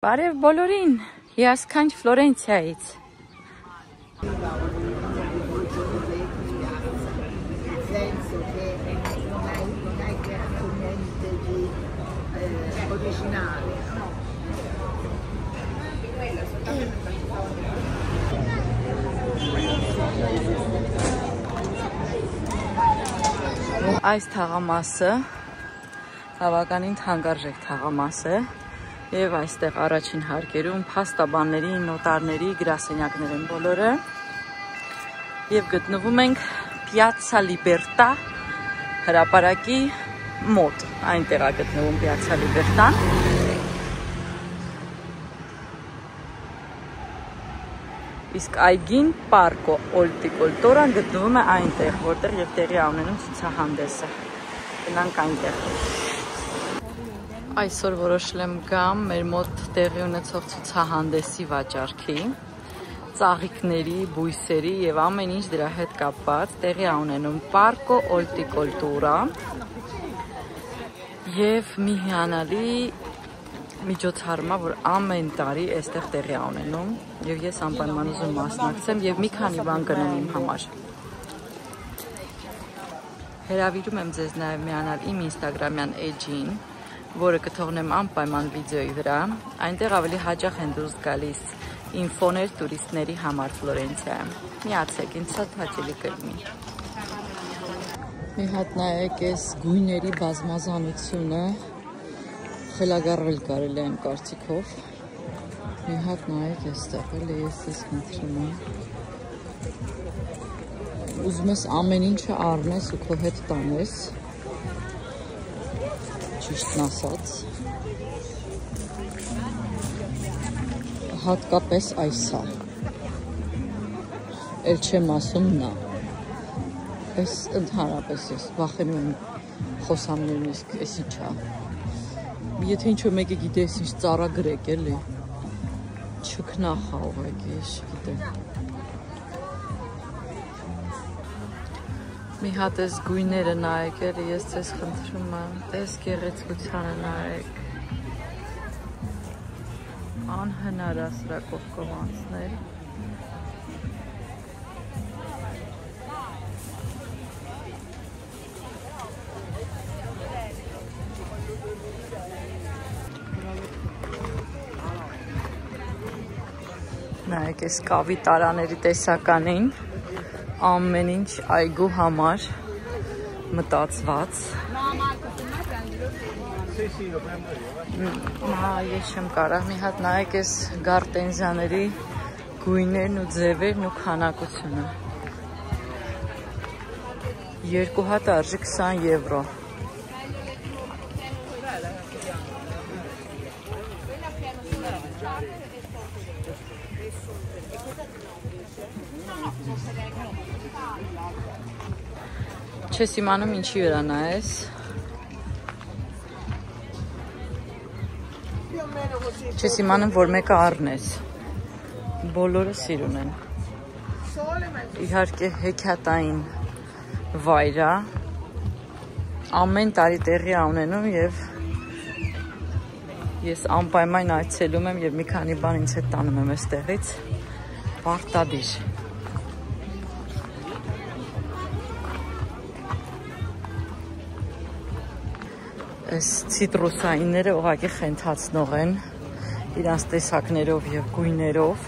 Բարև բոլորին, հիասքանչ Ֆլորենցիայից։ Այս թաղամասը բավականին թանկարժեք թաղամաս է եւ այստեղ առաջին հարկերում փաստաբանների, նոտարների գրասենյակներ են բոլորը եւ գտնվում ենք Piazza Libertà հրապարակի մոտ, այնտեղ է գտնվում Piazza Libertà-ն։ Իսկ այգին Parco Olticoltoran գտնվում է այնտեղ, որտեղ եւ տեղի ունենում ցուցահանդեսը։ Գնանք այնտեղ։ Այսօր որոշել եմ գամ մեր մոտ տեղի ունեցող ցուցահանդեսի վաճառքի, ծաղիկների, բույսերի եւ ամեն ինչ դրա հետ կապված տեղի ունենում Parco Olticoltura եւ մի հիանալի միջոցառում, որ ամեն տարի այստեղ տեղի է ունենում եւ ես անպայման ուզում մասնակցեմ եւ մի քանի բան գնեմ իմ համար։ Հրավիրում եմ ձեզ նաեւ միանալ իմ Instagram-յան էջին, որը կթողնեմ անպայման վիդեոյի վրա։ Այնտեղ ավելի հաճախ են դուրս գալիս ինֆոներ տուրիստների համար Ֆլորենցիայում։ Միացեք, ինձ շատ հաճելի կլինի։ Մի հատ նայեք այս գույների բազմազանությունը, խելագարվել կարելի է իմ կարծիքով։ Մի հատ նայեք այստեղ, էլի ես ես խնդրում եմ։ Ուզում ես ամեն ինչը առնես ու քո հետ տանես, ճիշտն ասած։ Հատկապես այսա։ Էլ չեմ ասում նա։ Այս ընդհանրապես ես վախենում եմ խոսամ նույնիսկ էս ինչա։ Եթե ինչ-որ մեկը գիտես ինչ ծառա գրեք էլի, չքնախա ուղղակի, ես չգիտեմ։ Մի հատ էս գույները նայեք էլի, ես ձեզ խնդրում եմ, էս գեղեցկությանը նայեք։ Անհնար է սրա կողքով անցնել։ Նայեք այս կավի տարաների տեսականին, ամեն ինչ այգու համար մտածված։ Ես չեմ կարող, մի հատ նայեք այս գարտենզիաների գույներն ու ձևերն ու քանակությունը։ 2 հատ արժի 20 եվրո։ Չես իմանում ինչի վրա նայես։ Չես իմանում, որ մեկը առնես։ Բոլորը սիրուն են։ Իհարկե հեքիաթային վայր է։ Ամեն տարի տեղի է ունենում եւ ես անպայման այցելում եմ եւ մի քանի բան ինձ հետ տանում եմ այստեղից։ Պարտադիր։ Այս ցիտրուսայինները ուղղակի խենթացնող են իրանց տեսակներով եւ գույներով։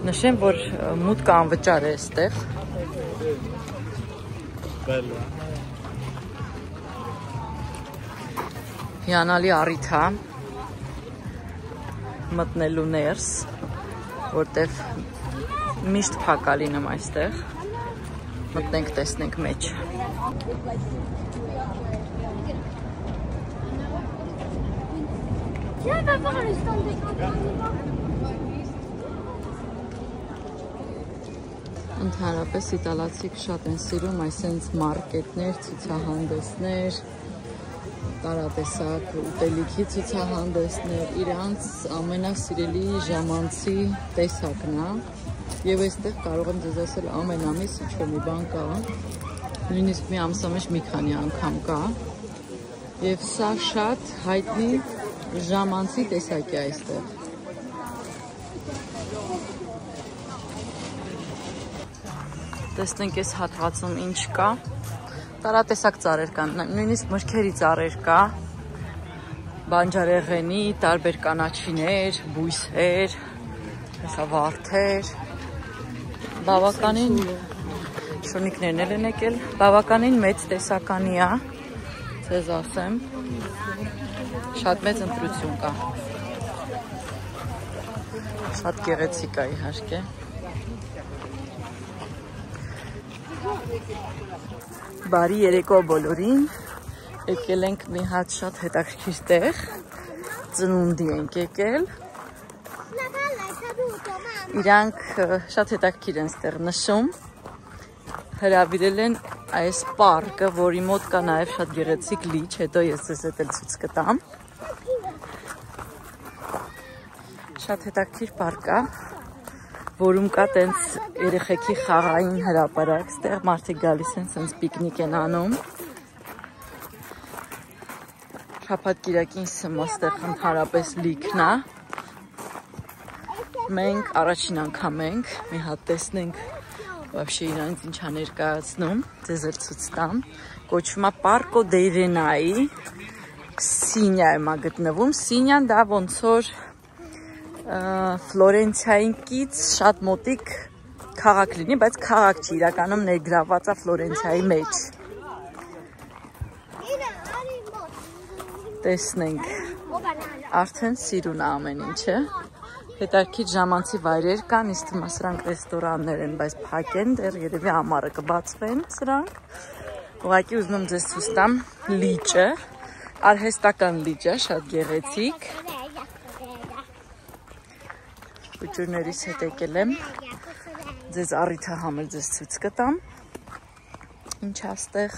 Նշեմ, որ մուտքը անվճար է այստեղ։ Հիանալի առիթ է մտնելու ներս, որտեղ միշտ փակ է լինում այստեղ։ Մտնենք, տեսնենք մեջ։ Ընդհանրապես իտալացիք շատ են սիրում այսենց մարկետներ, ցուցահանդեսներ, տարատեսակ ուտելիքի ցուցահանդեսներ, իրանց ամենասիրելի ժամանցի տեսակն է։ Եվ այստեղ կարող եմ ձեզ ասել ամեն ամիս ինչ-որ մի բան կա, նույնիսկ մի ամսամեջ մի քանի անգամ կա, Եվ սա շատ հայտնի ժամանցի տեսակ է այստեղ։ Տեսնենք այս հատվածում ինչ կա։ Տարատեսակ ծառեր կան, նույնիսկ մրգերի ծառեր կա, բանջարեղենի, տարբեր կանաչիներ, բույսեր, հեսա վարդեր, բավականին շունիկներն են եկել, բավականին մեծ տեսականի է, ձեզ ասեմ, շատ մեծ ընտրություն կա, շատ գեղեցիկ է իհարկե։ Բարի երեկո բոլորին, եկել ենք մի հատ շատ հետաքրքիր տեղ, ծնունդի ենք եկել, իրանք շատ հետաքրքիր են ստեղ նշում, հրավիրել են այս պարկը, որի մոտ կա նաև շատ գեղեցիկ լիճ, հետո ես ձեզ հետ էլ ցույց կտամ, շատ հետաքրքիր պարկ է, որում կա տենց երեխեքի խաղային հրապարակ, ստեղ մարդիկ գալիս են, սենց պիկնիկ են անում։ Շաբաթ-կիրակին սմա ստեղ ընդհանրապես լիքն է։ Մենք առաջին անգամ ենք, մի հատ տեսնենք вообще իրանց ինչա ներկայացնում, ձեզ էլ ցույց տամ։ Կոչվում է Parco dei Renai, Սինյայում է գտնվում։ Սինյան դա ոնց որ Ֆլորենցիային կից շատ մոտիկ քաղաք լինի, բայց քաղաք չի, իրականում ներգրավված է Ֆլորենցիայի մեջ։ Տեսնենք, արդեն սիրուն է ամեն ինչը։ Հետաքրքիր ժամանցի վայրեր կան, իսկ հիմա սրանք ռեստորաններ են, բայց փակ են, դեռ երևի ամառը կբացվեն սրանք։ Ուղղակի ուզում եմ ձեզ ցույց տամ լիճը, արհեստական լիճ է, շատ գեղեցիկ։ Ուջուրներից հետ եկել եմ, ձեզ առիթը համել ձեզ ցույց կտամ, ինչ աստեղ,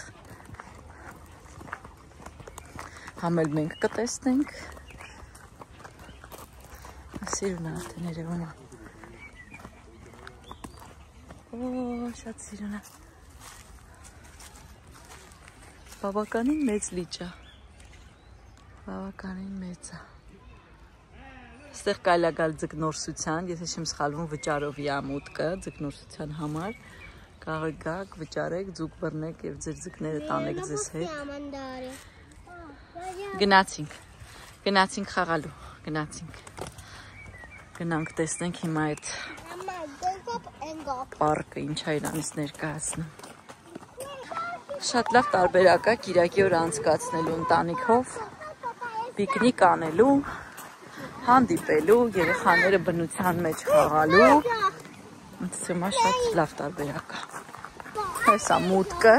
համել մենք կտեսնենք, սիրուն է արդեն երևում է, շատ սիրուն է, բավականին մեծ լիճ է, բավականին մեծ է։ Ստեղ կարելի է գալ ձկնորսության, եթե չեմ սխալվում վճարով է մուտքը ձկնորսության համար, կարող գաք, վճարեք, ձուկ բռնեք եւ ձեր ձկները տանեք ձեզ հետ։ Գնացինք խաղալու, գնանք տեսնենք հիմա այդ պարկը ինչ է իրանից ներկայացնում։ Շատ լավ տարբերակ է կիրակի օր անցկացնելու ընտանիքով, պիկնիկ անելու, հանդիպելու, երեխաները բնության մեջ խաղալու, ինձ հիմա շատ լավ տարբերակ է։ Հեսա մուտքը,